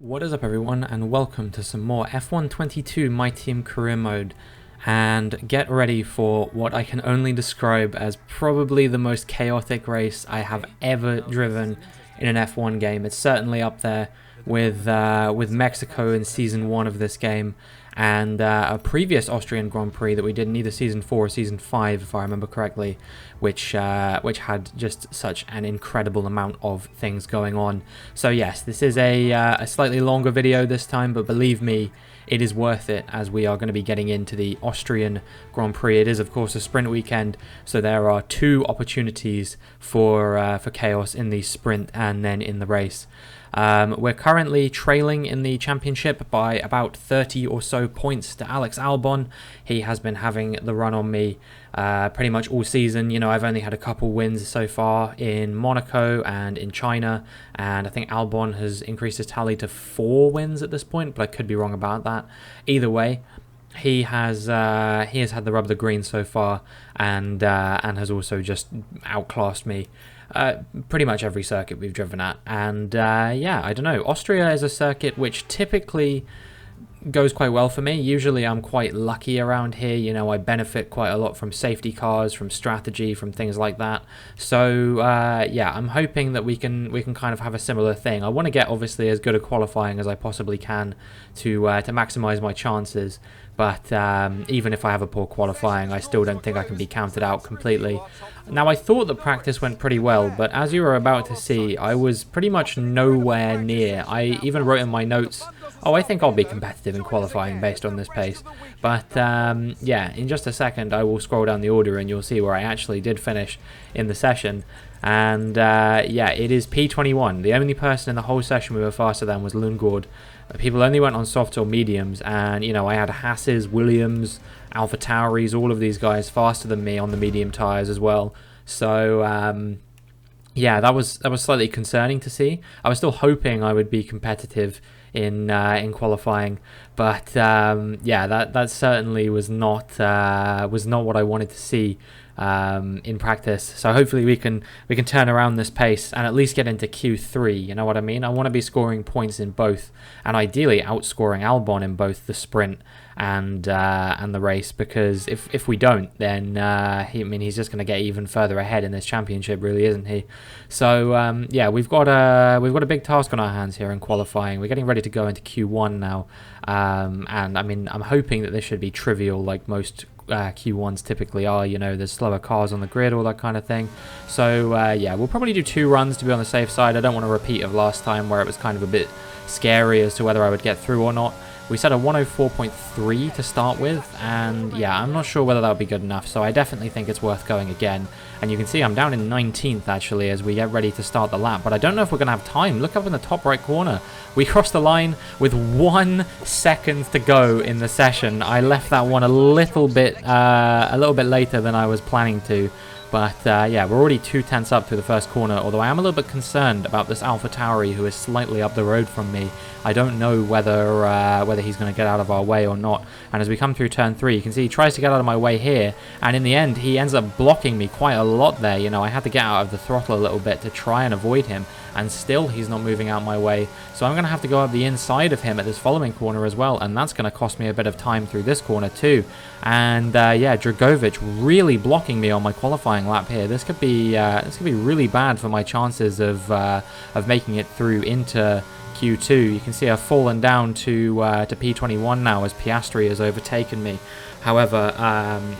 What is up everyone, and welcome to some more F1 22 My Team Career Mode. And get ready for what I can only describe as probably the most chaotic race I have ever driven in an F1 game. It's certainly up there with Mexico in Season 1 of this game, and a previous Austrian Grand Prix that we did in either Season 4 or Season 5, if I remember correctly, which had just such an incredible amount of things going on. So yes, this is a slightly longer video this time, but believe me, it is worth it, as we are going to be getting into the Austrian Grand Prix. It is, of course, a sprint weekend, so there are two opportunities for chaos in the sprint and then in the race. We're currently trailing in the championship by about 30 or so points to Alex Albon. He has been having the run on me pretty much all season. You know, I've only had a couple wins so far in Monaco and in China, and I think Albon has increased his tally to 4 wins at this point, but I could be wrong about that. Either way, he has had the rub of the green so far, and has also just outclassed me pretty much every circuit we've driven at. And yeah, I don't know, Austria is a circuit which typically goes quite well for me. Usually I'm quite lucky around here, you know, I benefit quite a lot from safety cars, from strategy, from things like that. So yeah, I'm hoping that we can kind of have a similar thing. I want to get obviously as good a qualifying as I possibly can to maximize my chances, but even if I have a poor qualifying, I still don't think I can be counted out completely. Now, I thought the practice went pretty well, but as you are about to see, I was pretty much nowhere near. I even wrote in my notes, oh, I think I'll be competitive in qualifying based on this pace. But yeah, in just a second, I will scroll down the order and you'll see where I actually did finish in the session. And yeah, it is P21. The only person in the whole session we were faster than was Lundgaard. People only went on soft or mediums, and you know, I had Haas's, Williams, Alpha Tauris, all of these guys faster than me on the medium tyres as well. So yeah, that was slightly concerning to see. I was still hoping I would be competitive in qualifying, but yeah, that certainly was not what I wanted to see in practice. So hopefully we can turn around this pace and at least get into Q3. You know what I mean? I want to be scoring points in both, and ideally outscoring Albon in both the sprint and the race, because if we don't, then he's just going to get even further ahead in this championship, really, isn't he? So yeah, we've got a big task on our hands here in qualifying. We're getting ready to go into Q1 now, and I mean, I'm hoping that this should be trivial, like most Q1s typically are. You know, there's slower cars on the grid, all that kind of thing. So yeah, we'll probably do 2 runs to be on the safe side. I don't want to repeat of last time where it was kind of a bit scary as to whether I would get through or not. We set a 104.3 to start with, and yeah, I'm not sure whether that would be good enough, so I definitely think it's worth going again. And you can see I'm down in 19th actually as we get ready to start the lap, but I don't know if we're going to have time. Look up in the top right corner. We crossed the line with 1 second to go in the session. I left that one a little bit later than I was planning to. But yeah, we're already 2 tenths up through the first corner, although I am a little bit concerned about this Alpha Tauri who is slightly up the road from me. I don't know whether he's going to get out of our way or not. And as we come through turn 3, you can see he tries to get out of my way here, and in the end he ends up blocking me quite a lot there. You know, I had to get out of the throttle a little bit to try and avoid him, and still he's not moving out my way. So I'm going to have to go up the inside of him at this following corner as well, and that's going to cost me a bit of time through this corner too. And yeah, Dragovic really blocking me on my qualifying lap here. This could be really bad for my chances of making it through into Q2. You can see I've fallen down to P21 now as Piastri has overtaken me. However,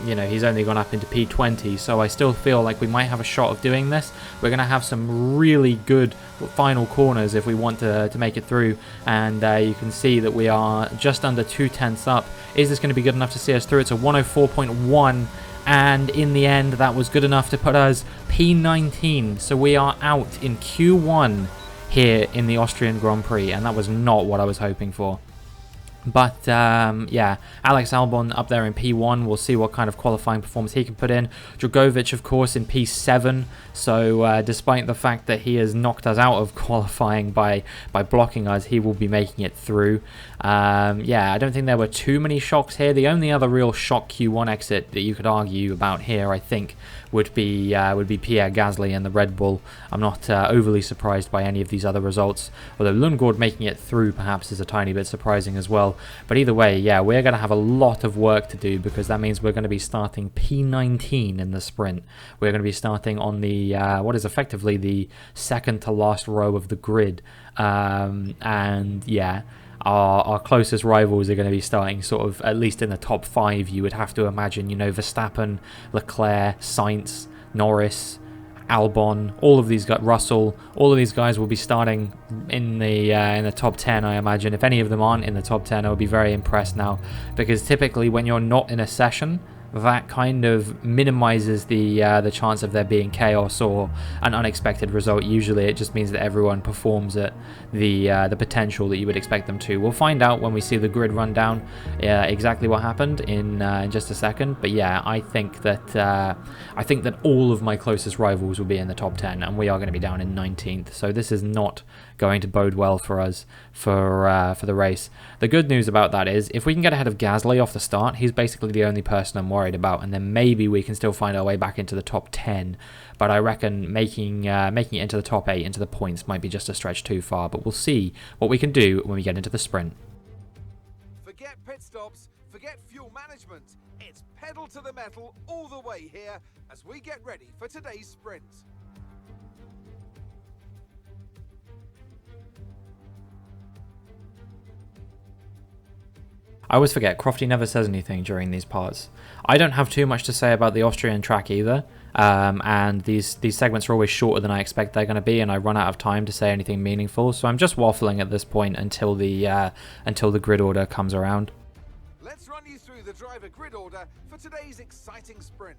you know, he's only gone up into P20, so I still feel like we might have a shot of doing this. We're going to have some really good final corners if we want to make it through, and you can see that we are just under 2 tenths up. Is this going to be good enough to see us through? It's a 104.1, and in the end that was good enough to put us P19, so we are out in Q1 here in the Austrian Grand Prix, and that was not what I was hoping for. But yeah, Alex Albon up there in P1. We'll see what kind of qualifying performance he can put in. Dragovic, of course, in P7. So despite the fact that he has knocked us out of qualifying by blocking us, he will be making it through. Yeah, I don't think there were too many shocks here. The only other real shock Q1 exit that you could argue about here, I think, would be Pierre Gasly and the Red Bull. I'm not overly surprised by any of these other results, although Lundgaard making it through perhaps is a tiny bit surprising as well. But either way, yeah, we're going to have a lot of work to do, because that means we're going to be starting P19 in the sprint. We're going to be starting on the what is effectively the second to last row of the grid, and yeah, our closest rivals are going to be starting sort of at least in the top 5, you would have to imagine. You know, Verstappen, Leclerc, Sainz, Norris, Albon, all of these guys, Russell, all of these guys will be starting in the top 10, I imagine. If any of them aren't in the top 10, I'll be very impressed now, because typically when you're not in a session, that kind of minimizes the chance of there being chaos or an unexpected result. Usually it just means that everyone performs at the potential that you would expect them to. We'll find out when we see the grid run down exactly what happened in just a second. But yeah, I think that all of my closest rivals will be in the top 10, and we are going to be down in 19th. So this is not going to bode well for us for the race. The good news about that is, if we can get ahead of Gasly off the start, he's basically the only person I'm worried about, and then maybe we can still find our way back into the top 10. But I reckon making it into the top 8, into the points, might be just a stretch too far. But we'll see what we can do when we get into the sprint. Forget pit stops, forget fuel management. It's pedal to the metal all the way here as we get ready for today's sprint. I always forget, Crofty never says anything during these parts. I don't have too much to say about the Austrian track either, and these segments are always shorter than I expect they're going to be, and I run out of time to say anything meaningful, so I'm just waffling at this point until the grid order comes around. Let's run you through the driver grid order for today's exciting sprint.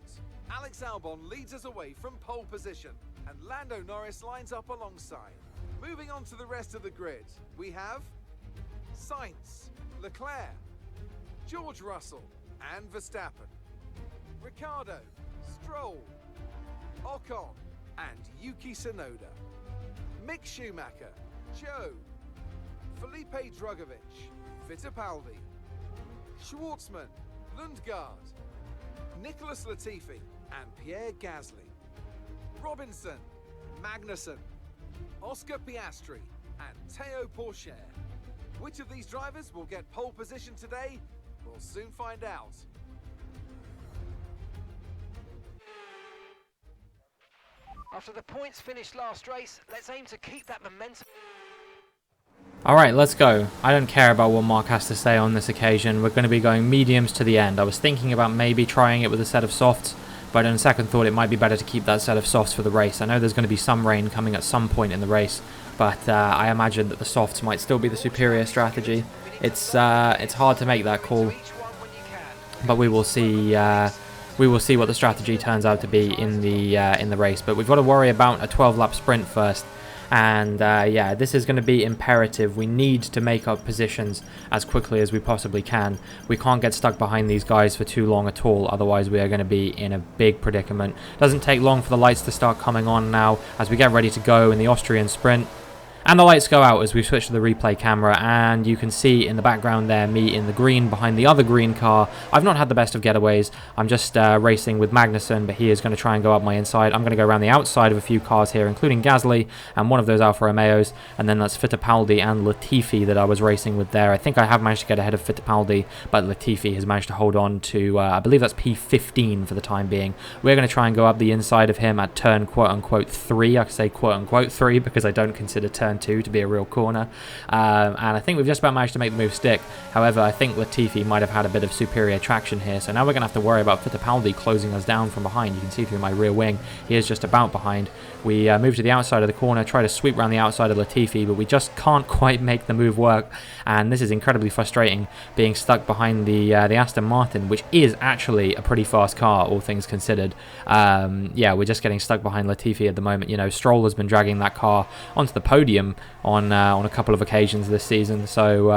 Alex Albon leads us away from pole position, and Lando Norris lines up alongside. Moving on to the rest of the grid, we have Sainz, Leclerc, George Russell and Verstappen, Ricciardo, Stroll, Ocon and Yuki Tsunoda, Mick Schumacher, Joe, Felipe Drugovich, Fittipaldi, Schwartzman, Lundgaard, Nicholas Latifi and Pierre Gasly, Robinson, Magnussen, Oscar Piastri and Théo Pourchaire. Which of these drivers will get pole position today? We'll soon find out. After the points finished last race, let's aim to keep that momentum. Alright, let's go. I don't care about what Mark has to say on this occasion. We're going to be going mediums to the end. I was thinking about maybe trying it with a set of softs, but on second thought it might be better to keep that set of softs for the race. I know there's going to be some rain coming at some point in the race, but I imagine that the softs might still be the superior strategy. It's hard to make that call, but we will see. We will see what the strategy turns out to be in the race. But we've got to worry about a 12-lap sprint first, and yeah, this is going to be imperative. We need to make up positions as quickly as we possibly can. We can't get stuck behind these guys for too long at all, otherwise we are going to be in a big predicament. Doesn't take long for the lights to start coming on now as we get ready to go in the Austrian sprint. And the lights go out as we switch to the replay camera, and you can see in the background there me in the green behind the other green car. I've not had the best of getaways. I'm just racing with Magnussen, but he is going to try and go up my inside. I'm going to go around the outside of a few cars here, including Gasly and one of those Alfa Romeos, and then that's Fittipaldi and Latifi that I was racing with there. I think I have managed to get ahead of Fittipaldi, but Latifi has managed to hold on to, I believe that's P15 for the time being. We're going to try and go up the inside of him at turn quote-unquote 3. I can say quote-unquote 3 because I don't consider turn 2 to be a real corner, and I think we've just about managed to make the move stick. However, I think Latifi might have had a bit of superior traction here, so now we're going to have to worry about Fittipaldi closing us down from behind. You can see through my rear wing, he is just about behind. We move to the outside of the corner, try to sweep around the outside of Latifi, but we just can't quite make the move work, and this is incredibly frustrating, being stuck behind the Aston Martin, which is actually a pretty fast car, all things considered. Yeah, we're just getting stuck behind Latifi at the moment. You know, Stroll has been dragging that car onto the podium podium on a couple of occasions this season. So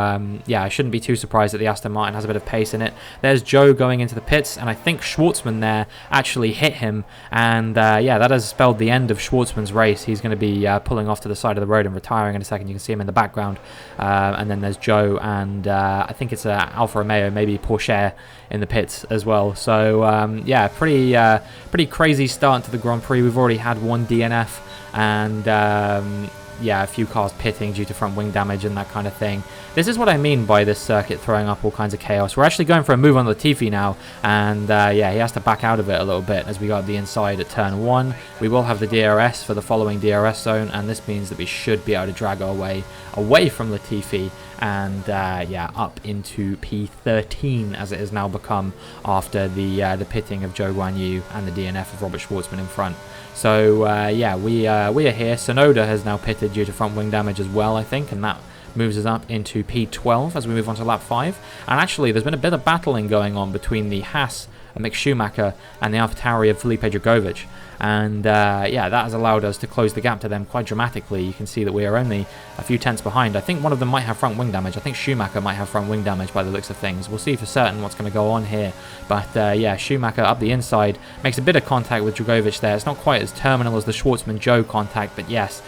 yeah, I shouldn't be too surprised that the Aston Martin has a bit of pace in it. There's Joe going into the pits, and I think Schwartzman there actually hit him, and yeah, that has spelled the end of Schwartzman's race. He's going to be pulling off to the side of the road and retiring in a second. You can see him in the background, and then there's Joe, and I think it's Alfa Romeo, maybe Porsche in the pits as well. So yeah, pretty crazy start to the Grand Prix. We've already had one DNF, and yeah, a few cars pitting due to front wing damage and that kind of thing. This is what I mean by this circuit throwing up all kinds of chaos. We're actually going for a move on Latifi now, and yeah, he has to back out of it a little bit as we got the inside at turn 1. We will have the DRS for the following DRS zone, and this means that we should be able to drag our way away from Latifi and yeah, up into P13 as it has now become after the pitting of Zhou Guanyu and the DNF of Robert Schwartzman in front. So yeah, we are here. Sonoda has now pitted due to front wing damage as well, I think, and that moves us up into P12 as we move on to lap 5. And actually, there's been a bit of battling going on between the Haas and Mick Schumacher and the AlphaTauri of Felipe Drugovich. And yeah, that has allowed us to close the gap to them quite dramatically. You can see that we are only a few tenths behind. I think one of them might have front wing damage. I think Schumacher might have front wing damage by the looks of things. We'll see for certain what's going to go on here. But yeah, Schumacher up the inside makes a bit of contact with Drugovich there. It's not quite as terminal as the Schwartzman-Joe contact, but yes,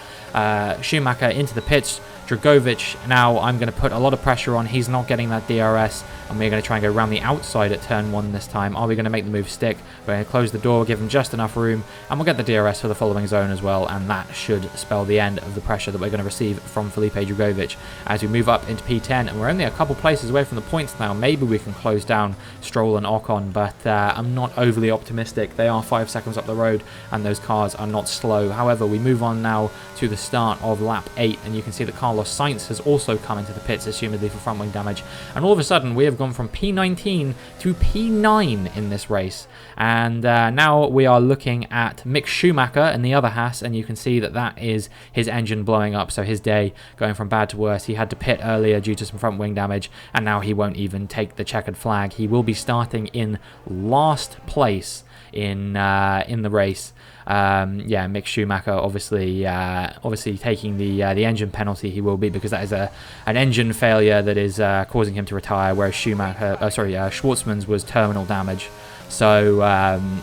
Schumacher into the pits. Drugovich, now I'm going to put a lot of pressure on. He's not getting that DRS, and we're going to try and go around the outside at turn 1 this time. Are we going to make the move stick? We're going to close the door, give him just enough room, and we'll get the DRS for the following zone as well, and that should spell the end of the pressure that we're going to receive from Felipe Drugovich as we move up into P10, and we're only a couple places away from the points now. Maybe we can close down Stroll and Ocon, but I'm not overly optimistic. They are 5 seconds up the road, and those cars are not slow. However, we move on now to the start of lap 8, and you can see that Carlos Sainz has also come into the pits, assumedly for front wing damage, and all of a sudden we have gone from P19 to P9 in this race, and now we are looking at Mick Schumacher and the other Haas, and you can see that that is his engine blowing up, so his day going from bad to worse. He had to pit earlier due to some front wing damage, and now he won't even take the checkered flag. He will be starting in last place in the race. Yeah, Mick Schumacher obviously taking the engine penalty. He will be, because that is an engine failure that is causing him to retire, whereas Schwartzman's was terminal damage. So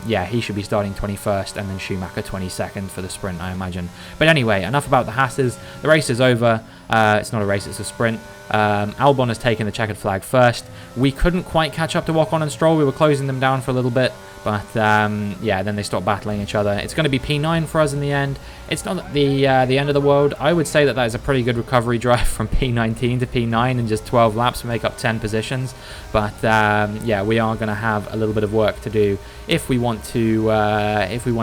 yeah, he should be starting 21st, and then Schumacher 22nd for the sprint, I imagine. But anyway, enough about the Haas's. The race is over. It's not a race, it's a sprint. Albon has taken the checkered flag first. We couldn't quite catch up to Ocon and Stroll. We were closing them down for a little bit, but yeah, then they stopped battling each other. It's going to be P9 for us in the end. It's not the end of the world. I would say that is a pretty good recovery drive from P19 to P9 in just 12 laps to make up 10 positions. But yeah, we are going to have a little bit of work to do if we want to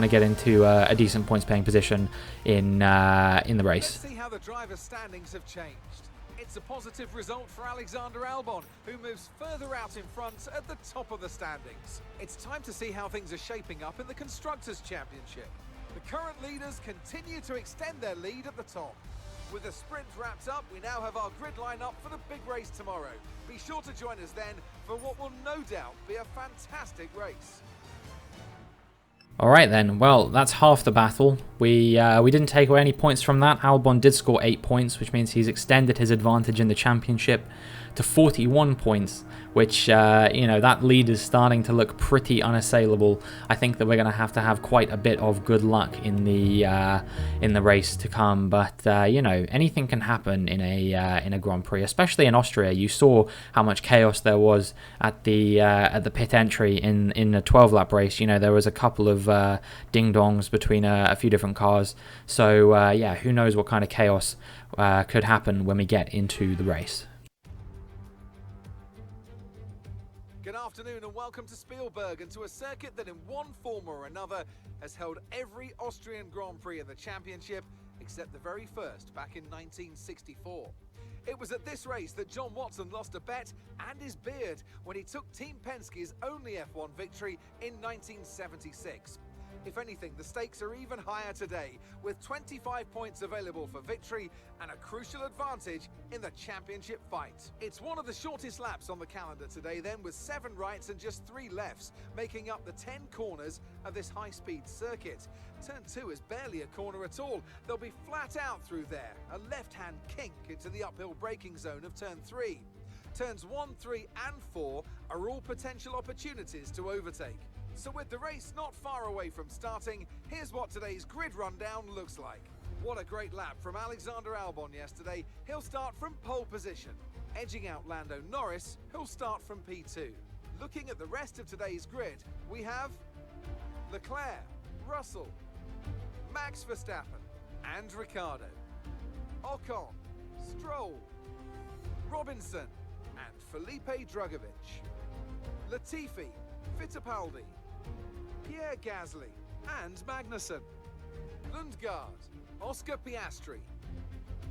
get into a decent points paying position in the race. Let's see how the drivers' standings have changed. It's a positive result for Alexander Albon, who moves further out in front at the top of the standings. It's time to see how things are shaping up in the Constructors' Championship. The current leaders continue to extend their lead at the top. With the sprint wrapped up, we now have our grid lineup for the big race tomorrow. Be sure to join us then for what will no doubt be a fantastic race. Alright then, well, that's half the battle. We didn't take away any points from that. Albon did score 8 points, which means he's extended his advantage in the championship to 41 points, which, you know, that lead is starting to look pretty unassailable. I think that we're going to have quite a bit of good luck in the race to come, but, you know, anything can happen in a Grand Prix, especially in Austria. You saw how much chaos there was at the pit entry in a 12-lap race. You know, there was a couple of ding-dongs between a few different cars, so, yeah, who knows what kind of chaos could happen when we get into the race. Good afternoon and welcome to Spielberg, and to a circuit that in one form or another has held every Austrian Grand Prix in the championship except the very first back in 1964. It was at this race that John Watson lost a bet and his beard when he took Team Penske's only F1 victory in 1976. If anything, the stakes are even higher today, with 25 points available for victory and a crucial advantage in the championship fight. It's one of the shortest laps on the calendar today then, with 7 rights and just 3 lefts, making up the 10 corners of this high-speed circuit. Turn 2 is barely a corner at all. They'll be flat out through there, a left-hand kink into the uphill braking zone of turn 3. Turns 1, 3 and 4 are all potential opportunities to overtake. So with the race not far away from starting, here's what today's grid rundown looks like. What a great lap from Alexander Albon yesterday. He'll start from pole position, edging out Lando Norris, who'll start from P2. Looking at the rest of today's grid, we have Leclerc, Russell, Max Verstappen and Ricciardo, Ocon, Stroll, Robinson and Felipe Drugovich, Latifi, Fittipaldi, Pierre Gasly and Magnussen, Lundgaard, Oscar Piastri,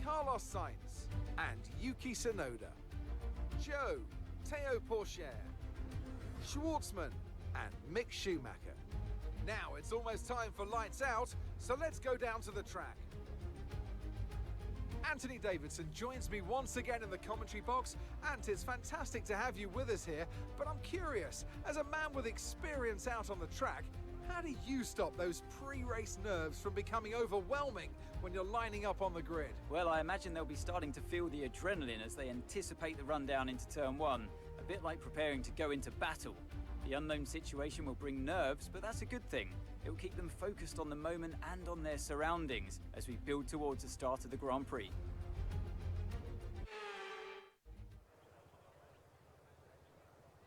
Carlos Sainz and Yuki Tsunoda, Joe, Teo Pourchaire, Schwartzman and Mick Schumacher. Now it's almost time for lights out, so let's go down to the track. Anthony Davidson joins me once again in the commentary box, and it's fantastic to have you with us here, but I'm curious, as a man with experience out on the track, how do you stop those pre-race nerves from becoming overwhelming when you're lining up on the grid? Well, I imagine they'll be starting to feel the adrenaline as they anticipate the rundown into turn 1, a bit like preparing to go into battle. The unknown situation will bring nerves, but that's a good thing. It will keep them focused on the moment and on their surroundings as we build towards the start of the Grand Prix.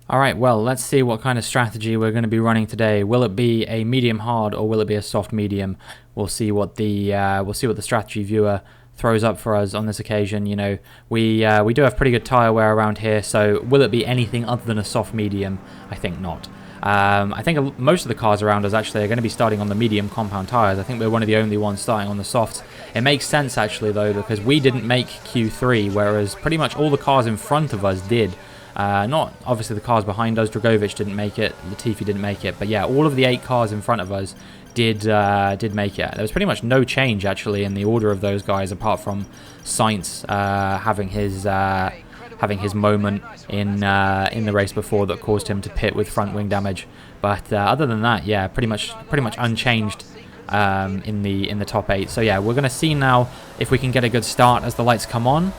Alright, well, let's see what kind of strategy we're going to be running today. Will it be a medium hard or will it be a soft medium? We'll see what the strategy viewer throws up for us on this occasion. You know, we do have pretty good tyre wear around here, so will it be anything other than a soft medium? I think not. I think most of the cars around us actually are going to be starting on the medium compound tyres. I think we're one of the only ones starting on the softs. It makes sense actually though, because we didn't make Q3, whereas pretty much all the cars in front of us did. Not obviously the cars behind us. Drugovich didn't make it, Latifi didn't make it, but yeah, all of the 8 cars in front of us did make it. There was pretty much no change actually in the order of those guys, apart from Sainz having his moment in the race before that caused him to pit with front wing damage. But other than that, yeah, pretty much unchanged in the top 8. So yeah, we're going to see now if we can get a good start as the lights come on.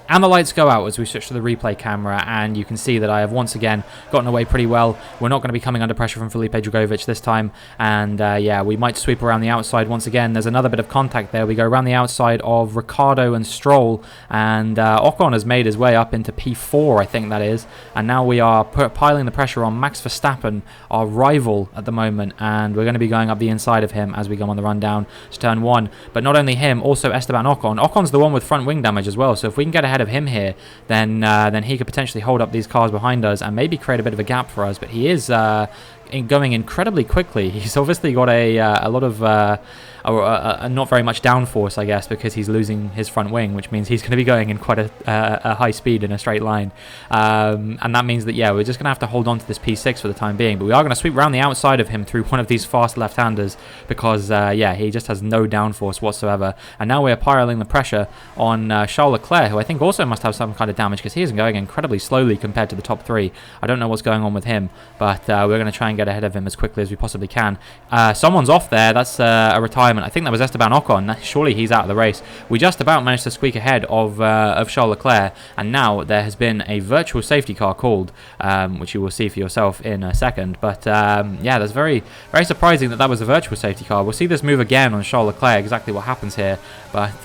And the lights go out as we switch to the replay camera, and you can see that I have once again gotten away pretty well. We're not going to be coming under pressure from Felipe Drugovich this time, and yeah, we might sweep around the outside once again. There's another bit of contact there. We go around the outside of Ricciardo and Stroll, and Ocon has made his way up into P4, I think that is, and now we are piling the pressure on Max Verstappen, our rival at the moment, and we're going to be going up the inside of him as we go on the run down to turn 1. But not only him, also Esteban Ocon. Ocon's the one with front wing damage as well, so if we can get ahead of him here, then he could potentially hold up these cars behind us and maybe create a bit of a gap for us. But he is going incredibly quickly. He's obviously got a lot of not very much downforce, I guess, because he's losing his front wing, which means he's going to be going in quite a high speed in a straight line, and that means that yeah, we're just going to have to hold on to this P6 for the time being. But we are going to sweep around the outside of him through one of these fast left-handers because yeah, he just has no downforce whatsoever. And now we are piling the pressure on Charles Leclerc, who I think also must have some kind of damage because he isn't going incredibly slowly compared to the top 3. I don't know what's going on with him, but we're going to try and get ahead of him as quickly as we possibly can. Someone's off there. That's a retirement. I think that was Esteban Ocon. Surely he's out of the race. We just about managed to squeak ahead of Charles Leclerc, and now there has been a virtual safety car called, which you will see for yourself in a second. But yeah, that's very, very surprising that was a virtual safety car. We'll see this move again on Charles Leclerc, exactly what happens here. But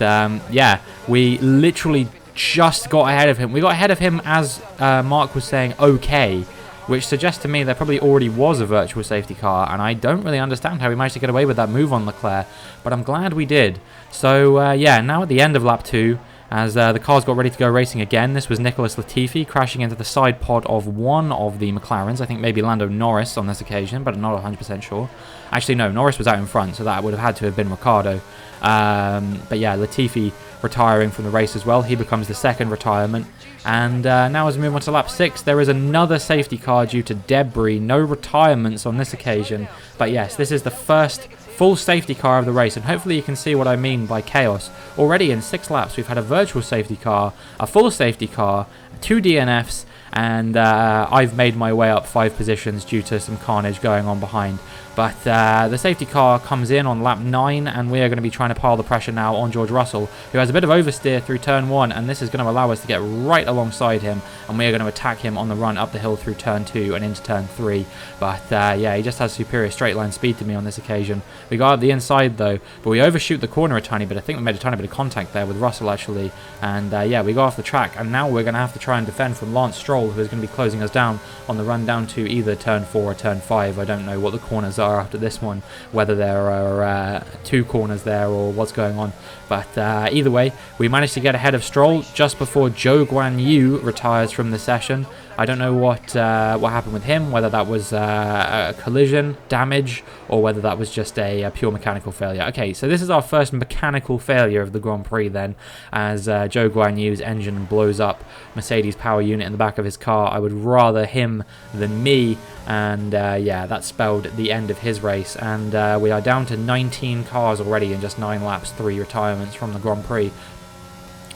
yeah, we literally just got ahead of him. We got ahead of him as Mark was saying okay, which suggests to me there probably already was a virtual safety car, and I don't really understand how we managed to get away with that move on Leclerc, but I'm glad we did. So yeah, now at the end of lap 2, as the cars got ready to go racing again, this was Nicholas Latifi crashing into the side pod of one of the McLarens. I think maybe Lando Norris on this occasion, but I'm not 100% sure. Actually, no, Norris was out in front, so that would have had to have been Ricciardo. But yeah, Latifi retiring from the race as well. He becomes the second retirement. And now as we move on to lap 6, there is another safety car due to debris. No retirements on this occasion. But yes, this is the first full safety car of the race, and hopefully you can see what I mean by chaos. Already in 6 laps we've had a virtual safety car, a full safety car, 2 DNFs, and I've made my way up 5 positions due to some carnage going on behind. But the safety car comes in on lap 9, and we are going to be trying to pile the pressure now on George Russell, who has a bit of oversteer through turn 1, and this is going to allow us to get right alongside him, and we are going to attack him on the run up the hill through turn 2 and into turn 3. But yeah, he just has superior straight line speed to me on this occasion. We got up the inside though, but we overshoot the corner a tiny bit. I think we made a tiny bit of contact there with Russell actually, and yeah, we go off the track, and now we're going to have to try and defend from Lance Stroll, who is going to be closing us down on the run down to either turn 4 or turn 5. I don't know what the corners are after this one, whether there are 2 corners there or what's going on, but either way, we managed to get ahead of Stroll just before Zhou Guanyu retires from the session. I don't know what happened with him, whether that was a collision damage or whether that was just a pure mechanical failure. Okay, so this is our first mechanical failure of the Grand Prix then, as Zhou Guanyu's engine blows up Mercedes power unit in the back of his car. I would rather him than me, and yeah, that spelled the end of his race, and we are down to 19 cars already in just 9 laps, 3 retirements from the Grand Prix.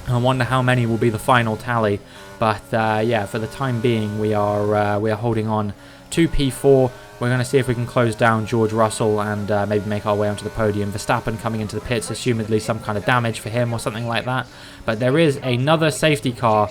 I wonder how many will be the final tally, but yeah, for the time being we are holding on to P4. We're going to see if we can close down George Russell and maybe make our way onto the podium. Verstappen coming into the pits, assumedly some kind of damage for him or something like that. But there is another safety car.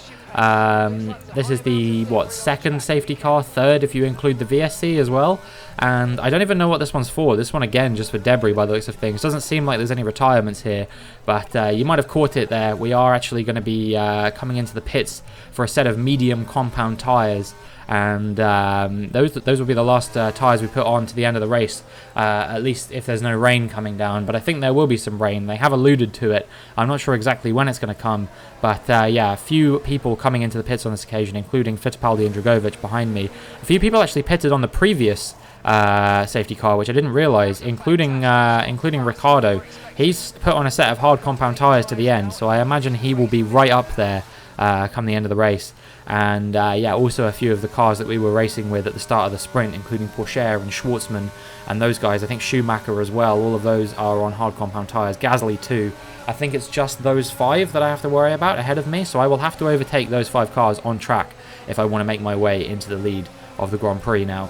This is the, second safety car? Third if you include the VSC as well. And I don't even know what this one's for. This one, again, just for debris by the looks of things. Doesn't seem like there's any retirements here, but you might have caught it there. We are actually going to be coming into the pits for a set of medium compound tyres. And those will be the last tyres we put on to the end of the race, at least if there's no rain coming down. But I think there will be some rain. They have alluded to it. I'm not sure exactly when it's going to come, but yeah, a few people coming into the pits on this occasion, including Fittipaldi and Dragovic behind me. A few people actually pitted on the previous safety car, which I didn't realise, including Ricciardo. He's put on a set of hard compound tyres to the end, so I imagine he will be right up there come the end of the race. And yeah, also a few of the cars that we were racing with at the start of the sprint, including Pourchaire and Schwartzman and those guys. I think Schumacher as well. All of those are on hard compound tyres. Gasly too. I think it's just those 5 that I have to worry about ahead of me, so I will have to overtake those 5 cars on track if I want to make my way into the lead of the Grand Prix now.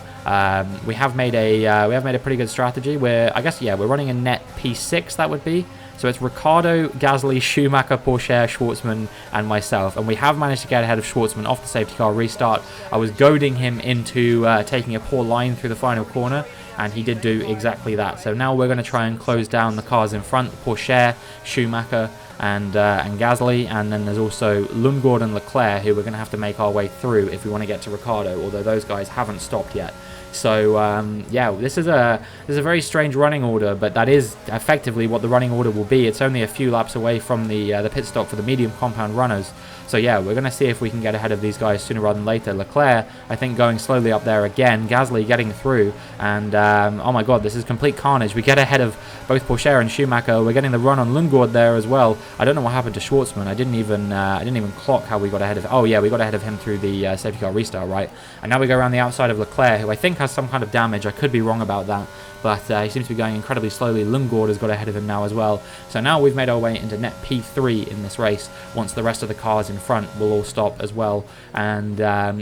We have made a pretty good strategy where I guess, yeah, we're running a net P6, that would be. So it's Ricciardo, Gasly, Schumacher, Pourchaire, Schwartzman, and myself. And we have managed to get ahead of Schwartzman off the safety car restart. I was goading him into taking a poor line through the final corner, and he did do exactly that. So now we're going to try and close down the cars in front, Pourchaire, Schumacher, and Gasly, and then there's also Lundgaard and Leclerc, who we're going to have to make our way through if we want to get to Ricciardo, although those guys haven't stopped yet. So yeah, this is a very strange running order, but that is effectively what the running order will be. It's only a few laps away from the pit stop for the medium compound runners. So yeah, we're going to see if we can get ahead of these guys sooner rather than later. Leclerc, I think, going slowly up there again. Gasly getting through, and oh my god, this is complete carnage. We get ahead of both Pourchaire and Schumacher. We're getting the run on Lundgaard there as well. I don't know what happened to Schwartzman. I didn't even clock how we got ahead of. Oh yeah, we got ahead of him through the safety car restart, right? And now we go around the outside of Leclerc, who I think has some kind of damage. I could be wrong about that, but he seems to be going incredibly slowly. Lundgaard has got ahead of him now as well. So now we've made our way into net P3 in this race, once the rest of the cars in front will all stop as well. And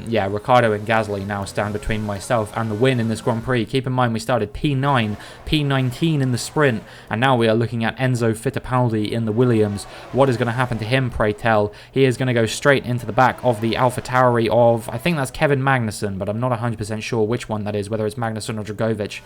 yeah, Ricciardo and Gasly now stand between myself and the win in this Grand Prix. Keep in mind we started P9, P19 in the sprint, and now we are looking at Enzo Fittipaldi in the Williams. What is going to happen to him, pray tell? He is going to go straight into the back of the AlphaTauri of, I think that's Kevin Magnussen, but I'm not 100% sure which one that is, whether it's Magnussen or Dragovic.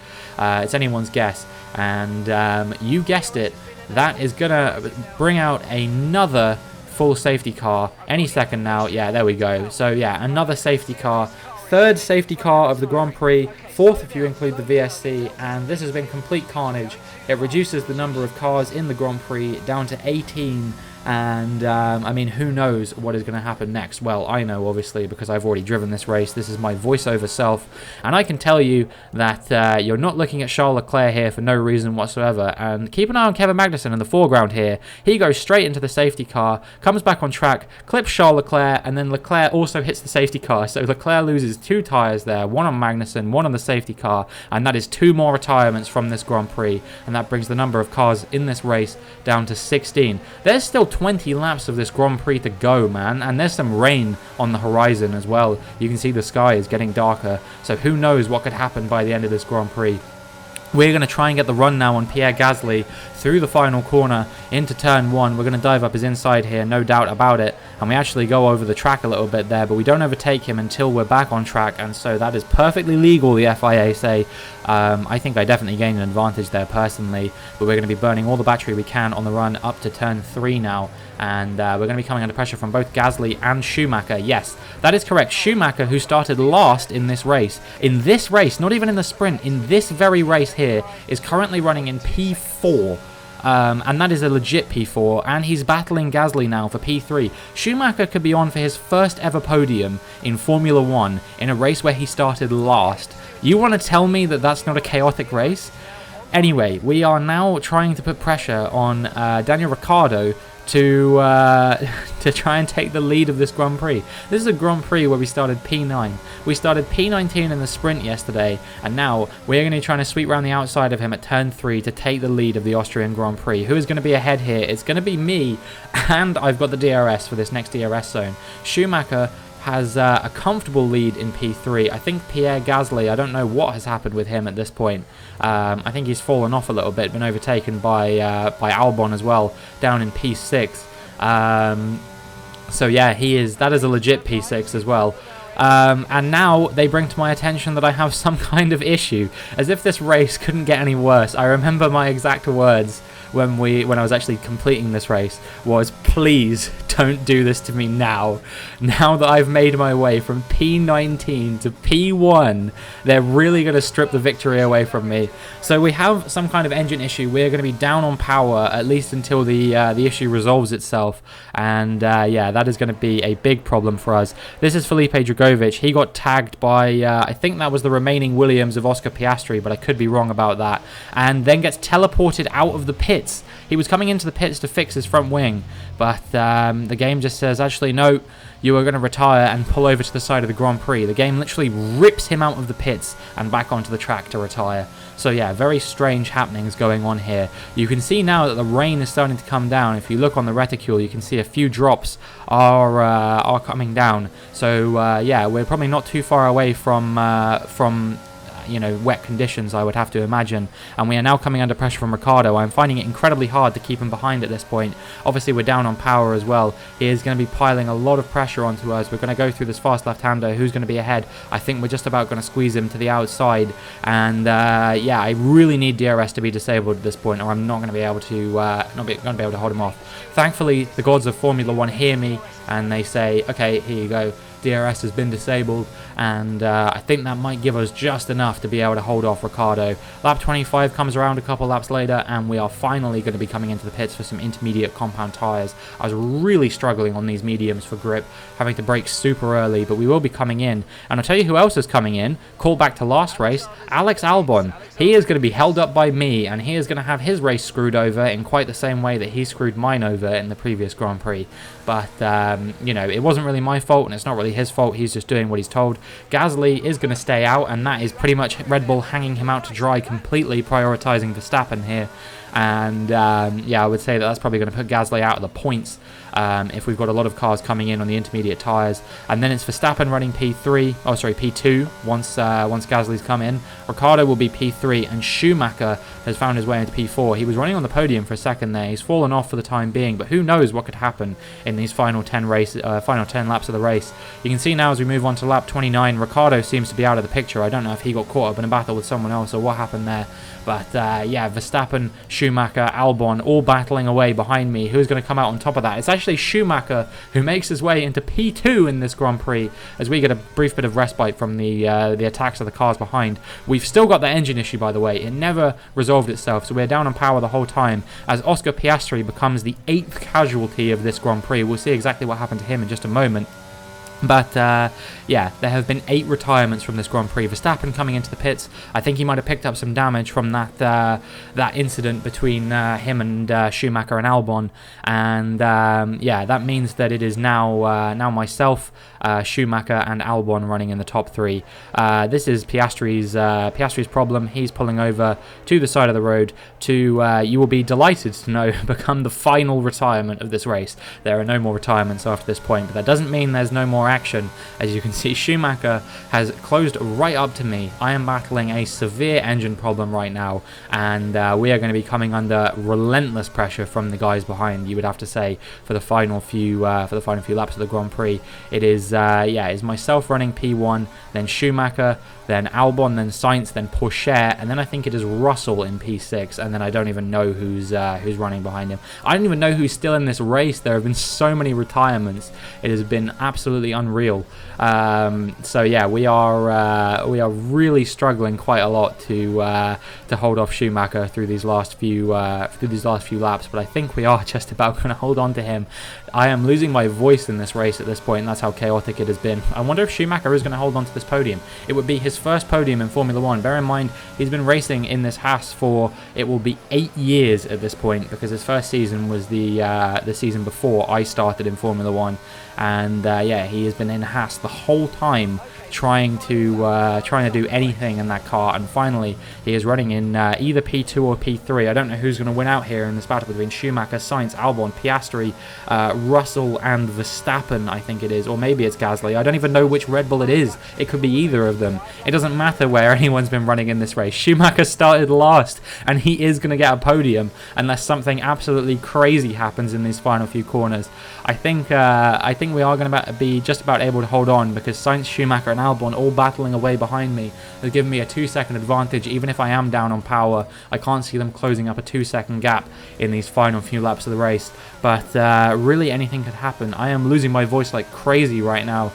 It's anyone's guess, and you guessed it, that is gonna bring out another full safety car any second now. Yeah, there we go. So yeah, another safety car, 3rd safety car of the Grand Prix, 4th if you include the VSC, and this has been complete carnage. It reduces the number of cars in the Grand Prix down to 18, And I mean, who knows what is going to happen next? Well, I know, obviously, because I've already driven this race. This is my voiceover self, and I can tell you that you're not looking at Charles Leclerc here for no reason whatsoever. And keep an eye on Kevin Magnussen in the foreground here. He goes straight into the safety car, comes back on track, clips Charles Leclerc, and then Leclerc also hits the safety car. So Leclerc loses 2 tyres there, one on Magnussen, one on the safety car, and that is 2 more retirements from this Grand Prix, and that brings the number of cars in this race down to 16. There's still 20 laps of this Grand Prix to go, man, and there's some rain on the horizon as well. You can see the sky is getting darker, so who knows what could happen by the end of this Grand Prix. We're going to try and get the run now on Pierre Gasly through the final corner into turn 1. We're going to dive up his inside here, no doubt about it. And we actually go over the track a little bit there, but we don't overtake him until we're back on track. And so that is perfectly legal, the FIA say. I think I definitely gained an advantage there personally. But we're going to be burning all the battery we can on the run up to turn 3 now. And we're going to be coming under pressure from both Gasly and Schumacher. Yes, that is correct. Schumacher, who started last in this race, not even in the sprint, in this very race here, is currently running in P4. And that is a legit P4, and he's battling Gasly now for P3. Schumacher could be on for his first ever podium in Formula 1 in a race where he started last. You want to tell me that that's not a chaotic race? Anyway, we are now trying to put pressure on Daniel Ricciardo to try and take the lead of this Grand Prix. This is a Grand Prix where we started P9. We started P19 in the sprint yesterday, and now we're going to be trying to sweep around the outside of him at turn 3 to take the lead of the Austrian Grand Prix. Who is going to be ahead here? It's going to be me, and I've got the DRS for this next DRS zone. Schumacher has a comfortable lead in P3. I think Pierre Gasly, I don't know what has happened with him at this point. I think he's fallen off a little bit, been overtaken by Albon as well, down in P6. So yeah, that is a legit P6 as well. And now they bring to my attention that I have some kind of issue, as if this race couldn't get any worse. I remember my exact words when I was actually completing this race was, please don't do this to me now. Now that I've made my way from P19 to P1, they're really going to strip the victory away from me. So we have some kind of engine issue. We're going to be down on power at least until the issue resolves itself, and yeah, that is going to be a big problem for us. This is Felipe Drugovich. He got tagged by I think that was the remaining Williams of Oscar Piastri, but I could be wrong about that, and then gets teleported out of the pits. He was coming into the pits to fix his front wing, but the game just says, actually, no, you are going to retire and pull over to the side of the Grand Prix. The game literally rips him out of the pits and back onto the track to retire. So yeah, very strange happenings going on here. You can see now that the rain is starting to come down. If you look on the reticule, you can see a few drops are coming down. So yeah, we're probably not too far away from you know, wet conditions, I would have to imagine, and we are now coming under pressure from Ricciardo. I'm finding it incredibly hard to keep him behind at this point. Obviously we're down on power as well. He is going to be piling a lot of pressure onto us. We're going to go through this fast left-hander. Who's going to be ahead? I think we're just about going to squeeze him to the outside, and yeah, I really need DRS to be disabled at this point, or I'm not going to be able to hold him off. Thankfully, the gods of Formula 1 hear me, and they say, okay, here you go. DRS has been disabled, and I think that might give us just enough to be able to hold off Ricciardo. Lap 25 comes around a couple laps later, and we are finally going to be coming into the pits for some intermediate compound tyres. I was really struggling on these mediums for grip, having to brake super early, but we will be coming in. And I'll tell you who else is coming in, call back to last race, Alex Albon. He is going to be held up by me, and he is going to have his race screwed over in quite the same way that he screwed mine over in the previous Grand Prix. But, you know, it wasn't really my fault, and it's not really his fault. He's just doing what he's told. Gasly is going to stay out, and that is pretty much Red Bull hanging him out to dry completely, prioritising Verstappen here. And yeah, I would say that's probably going to put Gasly out of the points if we've got a lot of cars coming in on the intermediate tyres. And then it's Verstappen running P2 once Gasly's come in. Ricciardo will be P3, and Schumacher has found his way into P4. He was running on the podium for a second there. He's fallen off for the time being, but who knows what could happen in these final 10 laps of the race. You can see now as we move on to lap 29, Ricciardo seems to be out of the picture. I don't know if he got caught up in a battle with someone else or what happened there. But yeah, Verstappen, Schumacher, Albon all battling away behind me. Who's going to come out on top of that? It's actually actually Schumacher, who makes his way into P2 in this Grand Prix as we get a brief bit of respite from the attacks of the cars behind. We've still got the engine issue, by the way. It never resolved itself, so we're down on power the whole time as Oscar Piastri becomes the 8th casualty of this Grand Prix. We'll see exactly what happened to him in just a moment. But yeah, there have been 8 retirements from this Grand Prix. Verstappen coming into the pits. I think he might have picked up some damage from that incident between him and Schumacher and Albon. And yeah, that means that it is now myself, Schumacher and Albon running in the top 3. This is Piastri's problem. He's pulling over to the side of the road to, you will be delighted to know, become the final retirement of this race. There are no more retirements after this point, but that doesn't mean there's no more action. As you can see, Schumacher has closed right up to me. I am battling a severe engine problem right now, and we are going to be coming under relentless pressure from the guys behind, you would have to say, for the final few laps of the Grand Prix. It is is myself running P1, then Schumacher, then Albon, then Sainz, then Pourchaire, and then I think it is Russell in P6, and then I don't even know who's running behind him. I don't even know who's still in this race. There have been so many retirements. It has been absolutely unreal. So yeah, we are really struggling quite a lot to hold off Schumacher through these last few laps, but I think we are just about going to hold on to him. I am losing my voice in this race at this point, and that's how chaotic it has been. I wonder if Schumacher is going to hold on to this podium. It would be his first podium in Formula 1. Bear in mind, he's been racing in this Haas for, it will be 8 years at this point, because his first season was the season before I started in Formula 1. And yeah, he has been in Haas the whole time, trying to do anything in that car, and finally he is running in either P2 or P3. I don't know who's going to win out here in this battle between Schumacher, Sainz, Albon, Piastri, Russell and Verstappen, I think it is, or maybe it's Gasly. I don't even know which Red Bull it is. It could be either of them. It doesn't matter where anyone's been running in this race. Schumacher started last, and he is going to get a podium unless something absolutely crazy happens in these final few corners. I think we are going to be just about able to hold on, because Sainz, Schumacher and Albon all battling away behind me has given me a 2-second advantage. Even if I am down on power, I can't see them closing up a 2-second gap in these final few laps of the race. But really anything could happen. I am losing my voice like crazy right now.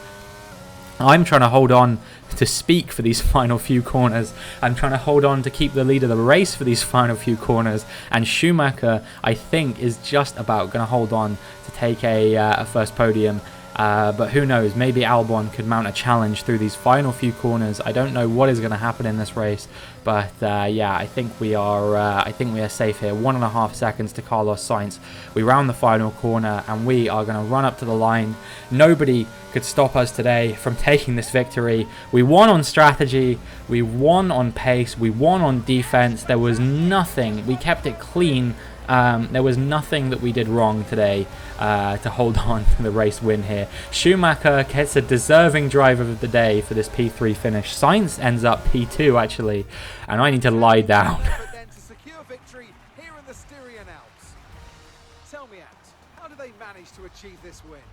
I'm trying to hold on to speak for these final few corners. I'm trying to hold on to keep the lead of the race for these final few corners. And Schumacher, I think, is just about going to hold on to take a first podium. But who knows, maybe Albon could mount a challenge through these final few corners. I don't know what is going to happen in this race, but yeah, I think we are safe here. 1.5 seconds to Carlos Sainz. We round the final corner and we are going to run up to the line. Nobody could stop us today from taking this victory. We won on strategy, we won on pace, we won on defense. There was nothing, we kept it clean. There was nothing that we did wrong today to hold on to the race win here. Schumacher gets a deserving driver of the day for this P3 finish. Sainz ends up P2 actually, and I need to lie down. Then to secure victory here in the Styrian Alps. Tell me, Ant, how did they manage to achieve this win?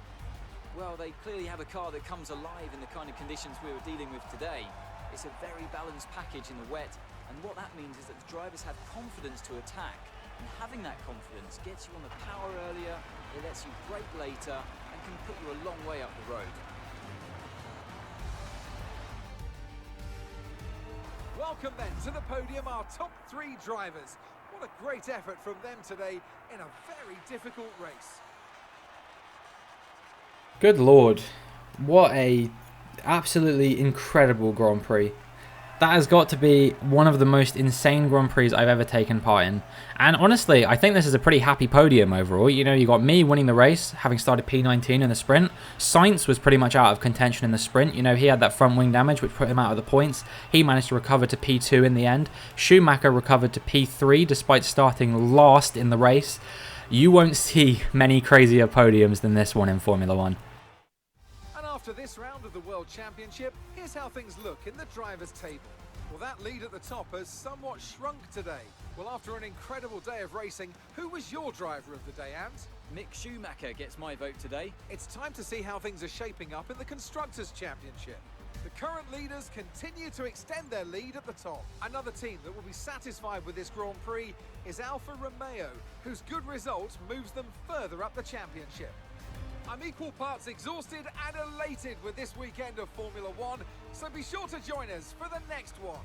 Well, they clearly have a car that comes alive in the kind of conditions we were dealing with today. It's a very balanced package in the wet, and what that means is that the drivers have confidence to attack. And having that confidence gets you on the power earlier, it lets you brake later, and can put you a long way up the road. Welcome then to the podium, our top 3 drivers. What a great effort from them today in a very difficult race. Good lord, what a absolutely incredible Grand Prix. That has got to be one of the most insane Grand Prix I've ever taken part in. And honestly, I think this is a pretty happy podium overall. You know, you got me winning the race, having started P19 in the sprint. Sainz was pretty much out of contention in the sprint. You know, he had that front wing damage, which put him out of the points. He managed to recover to P2 in the end. Schumacher recovered to P3 despite starting last in the race. You won't see many crazier podiums than this one in Formula 1. After this round of the World Championship, here's how things look in the drivers' table. Well, that lead at the top has somewhat shrunk today. Well, after an incredible day of racing, who was your driver of the day, Ant? Mick Schumacher gets my vote today. It's time to see how things are shaping up in the Constructors' Championship. The current leaders continue to extend their lead at the top. Another team that will be satisfied with this Grand Prix is Alfa Romeo, whose good result moves them further up the championship. I'm equal parts exhausted and elated with this weekend of Formula One, so be sure to join us for the next one.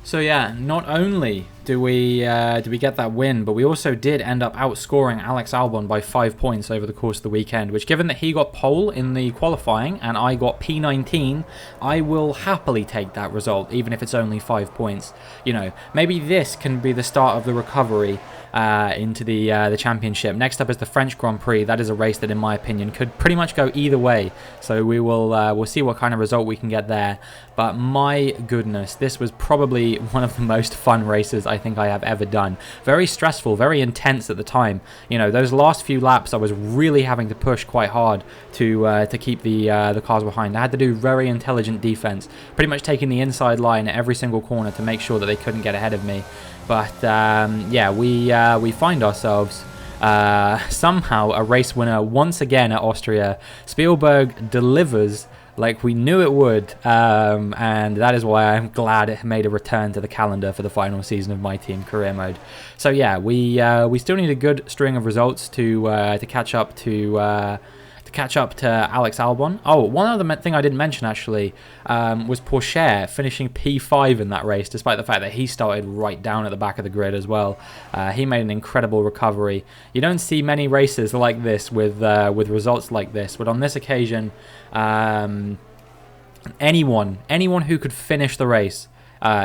So yeah, not only do we get that win, but we also did end up outscoring Alex Albon by 5 points over the course of the weekend, which, given that he got pole in the qualifying and I got P19, I will happily take that result, even if it's only 5 points. You know, maybe this can be the start of the recovery into the championship. Next up is the French Grand Prix. That is a race that, in my opinion, could pretty much go either way. So we'll see what kind of result we can get there. But my goodness, this was probably one of the most fun races I think I have ever done. Very stressful, very intense at the time. You know, those last few laps, I was really having to push quite hard to keep the cars behind. I had to do very intelligent defense, pretty much taking the inside line at every single corner to make sure that they couldn't get ahead of me. But yeah, we find ourselves somehow a race winner once again at Austria. Spielberg delivers like we knew it would, and that is why I'm glad it made a return to the calendar for the final season of My Team Career Mode. So yeah, we still need a good string of results to catch up to Alex Albon. Oh, one other thing I didn't mention actually was Pourchaire finishing P5 in that race, despite the fact that he started right down at the back of the grid as well. He made an incredible recovery. You don't see many races like this with results like this, but on this occasion, anyone who could finish the race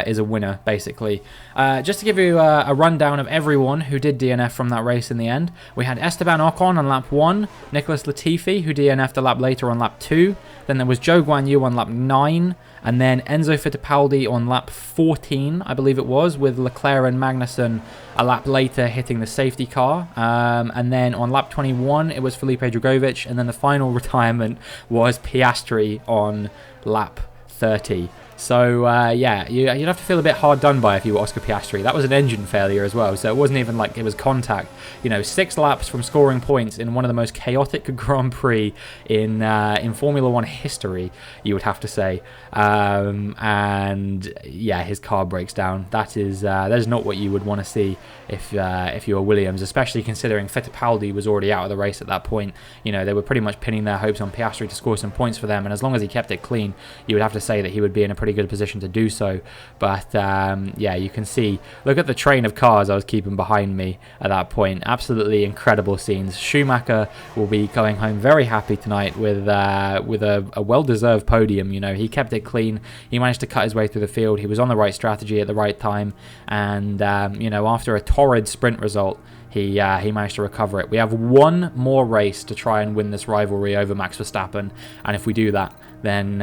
is a winner, basically. Just to give you a rundown of everyone who did DNF from that race in the end, we had Esteban Ocon on lap 1, Nicholas Latifi, who DNF'd a lap later on lap 2, then there was Zhou Guanyu on lap 9, and then Enzo Fittipaldi on lap 14, I believe it was, with Leclerc and Magnussen a lap later hitting the safety car, and then on lap 21 it was Felipe Drugovich, and then the final retirement was Piastri on lap 30. So yeah, you'd have to feel a bit hard done by if you were Oscar Piastri. That was an engine failure as well, so it wasn't even like it was contact. You know, 6 laps from scoring points in one of the most chaotic Grand Prix in Formula One history, you would have to say. And yeah, his car breaks down. That is not what you would want to see if you were Williams, especially considering Fittipaldi was already out of the race at that point. You know, they were pretty much pinning their hopes on Piastri to score some points for them, and as long as he kept it clean, you would have to say that he would be in a pretty good position to do so. But yeah, you can see, look at the train of cars I was keeping behind me at that point. Absolutely incredible scenes. Schumacher will be going home very happy tonight with a well-deserved podium. You know, he kept it clean. He managed to cut his way through the field. He was on the right strategy at the right time, and you know, after a torrid sprint result, he managed to recover it. We have one more race to try and win this rivalry over Max Verstappen, and if we do that, then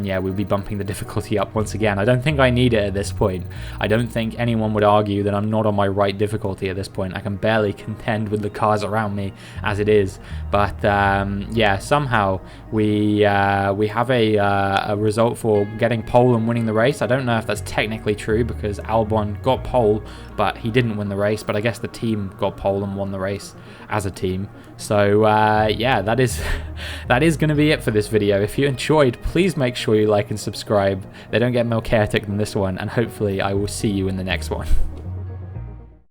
yeah, we'll be bumping the difficulty up once again. I don't think I need it at this point. I don't think anyone would argue that I'm not on my right difficulty at this point. I can barely contend with the cars around me as it is. But yeah, somehow we have a result for getting pole and winning the race. I don't know if that's technically true because Albon got pole, but he didn't win the race. But I guess the team got pole and won the race as a team. So yeah, that is going to be it for this video. If you enjoyed, please make sure you like and subscribe. They don't get more chaotic than this one, and hopefully I will see you in the next one.